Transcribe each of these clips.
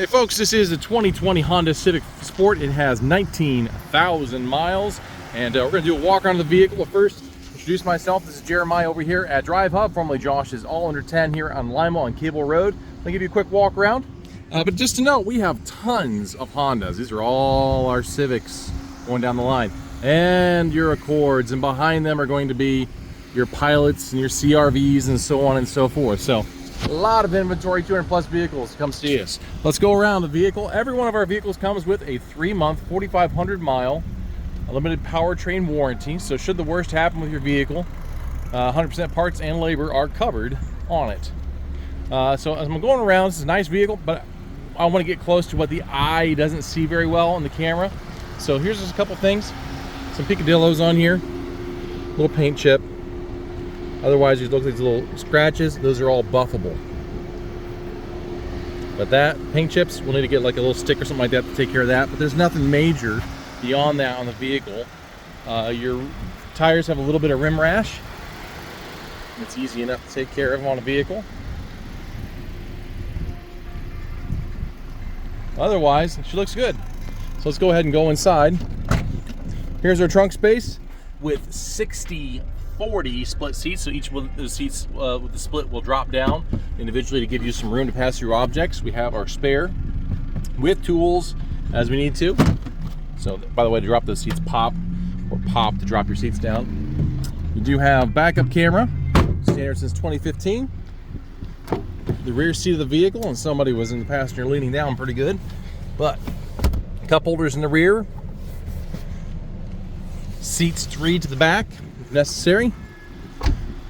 Hey folks, this is the 2020 Honda Civic Sport. It has 19,000 miles, and we're going to do a walk around the vehicle. But first, introduce myself. This is Jeremiah over here at Drive Hub, formerly Josh's All Under 10 here on Lima on Cable Road. I'll give you a quick walk around. But just to note, we have tons of Hondas. These are all our Civics going down the line, and your Accords, and behind them are going to be your Pilots and your CRVs and so on and so forth. So a lot of inventory, 200 plus vehicles. Come see us. Let's go around the vehicle. Every one of our vehicles comes with a 3-month, 4,500 mile limited powertrain warranty. So should the worst happen with your vehicle, 100% parts and labor are covered on it. So as I'm going around, this is a nice vehicle, but I want to get close to what the eye doesn't see very well on the camera. So here's just a couple things. Some picadillos on here, little paint chip. Otherwise, you look at these little scratches, those are all buffable. But that, paint chips, we'll need to get like a little stick or something like that to take care of that. But there's nothing major beyond that on the vehicle. Your tires have a little bit of rim rash. It's easy enough to take care of on a vehicle. Otherwise, she looks good. So let's go ahead and go inside. Here's our trunk space with 60/40 split seats. So each of the seats with the split will drop down individually to give you some room to pass your objects. We have our spare with tools as we need to. So by the way, to drop those seats, pop or pop to drop your seats down. You do have backup camera, standard since 2015. The rear seat of the vehicle, and somebody was in the passenger leaning down pretty good, but cup holders in the rear, seats 3 to the back if necessary.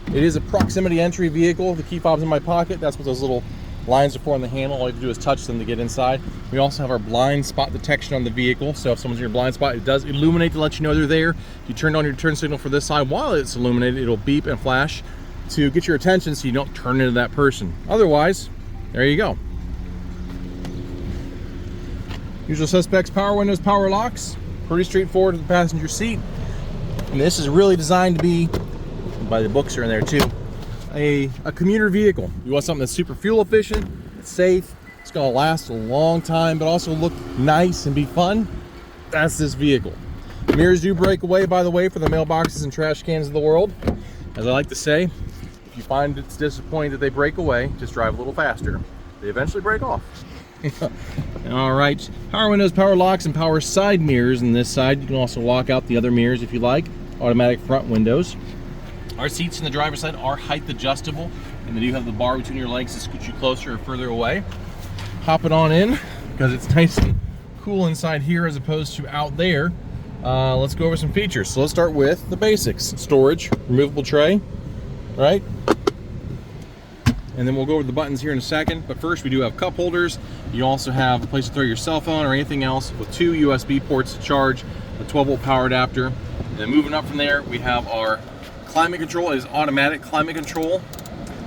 It is a proximity entry vehicle. The key fob's in my pocket. That's what those little lines are for on the handle. All you have to do is touch them to get inside. We also have our blind spot detection on the vehicle, so if someone's in your blind spot, it does illuminate to let you know they're there. If you turn on your turn signal for this side while it's illuminated, it'll beep and flash to get your attention so you don't turn into that person. Otherwise, there you go. Usual suspects, power windows, power locks. Pretty straightforward to the passenger seat. And this is really designed to be, by the books are in there too, a commuter vehicle. You want something that's super fuel efficient, it's safe, it's gonna last a long time, but also look nice and be fun. That's this vehicle. Mirrors do break away, by the way, for the mailboxes and trash cans of the world. As I like to say, if you find it's disappointing that they break away, just drive a little faster. They eventually break off. All right, power windows, power locks, and power side mirrors. On this side, you can also lock out the other mirrors if you like. Automatic front windows. Our seats in the driver's side are height adjustable, and they do have the bar between your legs to scoot you closer or further away. Hop it on in because it's nice and cool inside here as opposed to out there. Let's go over some features. So let's start with the basics. Storage, removable tray, right? And then we'll go over the buttons here in a second. But first, we do have cup holders. You also have a place to throw your cell phone or anything else with 2 USB ports to charge, a 12-volt power adapter. And then moving up from there, we have our climate control. It is automatic climate control.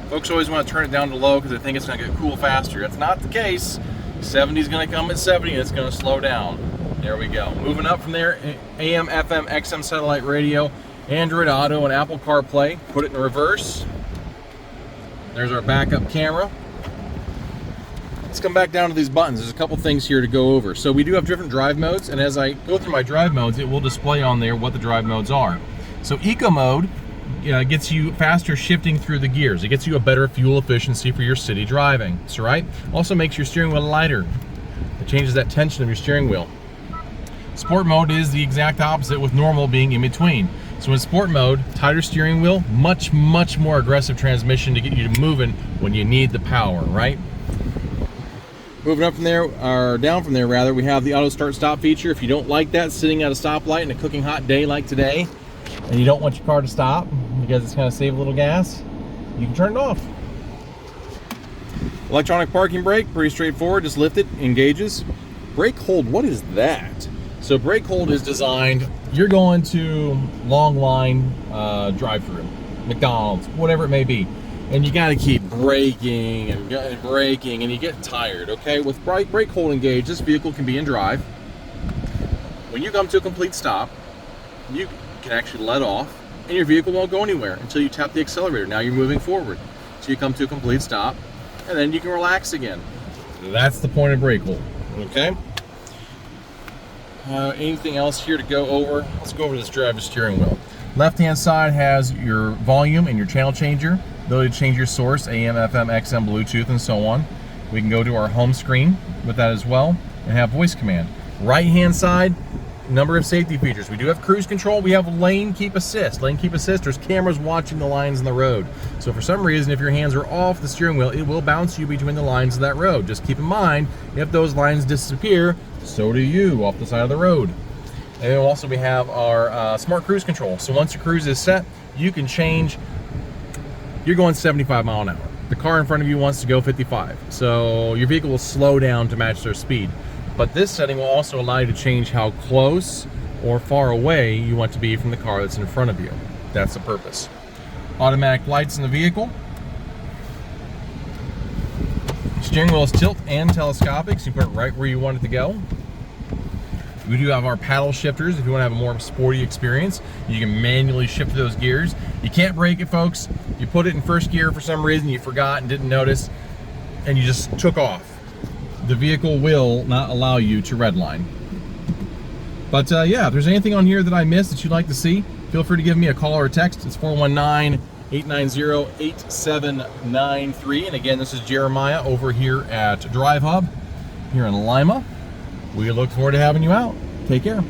Folks always want to turn it down to low because they think it's going to get cool faster. That's not the case. 70 is going to come at 70 and it's going to slow down. There we go. Moving up from there, AM, FM, XM satellite radio, Android Auto, and Apple CarPlay. Put it in reverse. There's our backup camera. Let's come back down to these buttons. There's a couple things here to go over. So we do have different drive modes, and as I go through my drive modes, it will display on there what the drive modes are. So Eco mode gets you faster shifting through the gears. It gets you a better fuel efficiency for your city driving. That's right. Also makes your steering wheel lighter. It changes that tension of your steering wheel. Sport mode is the exact opposite, with normal being in between. So in sport mode, tighter steering wheel, much more aggressive transmission to get you to moving when you need the power, right? Moving up from there, or down from there rather, we have the auto start stop feature. If you don't like that sitting at a stoplight in a cooking hot day like today, and you don't want your car to stop because it's going to save a little gas, you can turn it off. Electronic parking brake, pretty straightforward, just lift it, engages. Brake hold, what is that? So brake hold is designed, you're going to long line drive-through, McDonald's, whatever it may be, and you got to keep braking and braking, and you get tired, okay? With brake hold engaged, this vehicle can be in drive. When you come to a complete stop, you can actually let off, and your vehicle won't go anywhere until you tap the accelerator. Now you're moving forward. So you come to a complete stop, and then you can relax again. That's the point of brake hold. Okay. Anything else here to go over? Let's go over this driver's steering wheel. Left-hand side has your volume and your channel changer, ability to change your source, AM, FM, XM, Bluetooth, and so on. We can go to our home screen with that as well and have voice command. Right-hand side, number of safety features. We do have cruise control. We have lane keep assist. Lane keep assist, there's cameras watching the lines in the road. So for some reason, if your hands are off the steering wheel, it will bounce you between the lines of that road. Just keep in mind, if those lines disappear, so do you off the side of the road. And then also we have our smart cruise control. So once your cruise is set, you can change. You're going 75 miles an hour. The car in front of you wants to go 55. So your vehicle will slow down to match their speed. But this setting will also allow you to change how close or far away you want to be from the car that's in front of you. That's the purpose. Automatic lights in the vehicle. Steering wheel is tilt and telescopic, so you put it right where you want it to go. We do have our paddle shifters if you want to have a more sporty experience. You can manually shift those gears. You can't brake it, folks. You put it in first gear for some reason, you forgot and didn't notice, and you just took off. The vehicle will not allow you to redline. But yeah, if there's anything on here that I missed that you'd like to see, feel free to give me a call or a text. It's 419-890-8793. And again, this is Jeremiah over here at Drive Hub here in Lima. We look forward to having you out. Take care.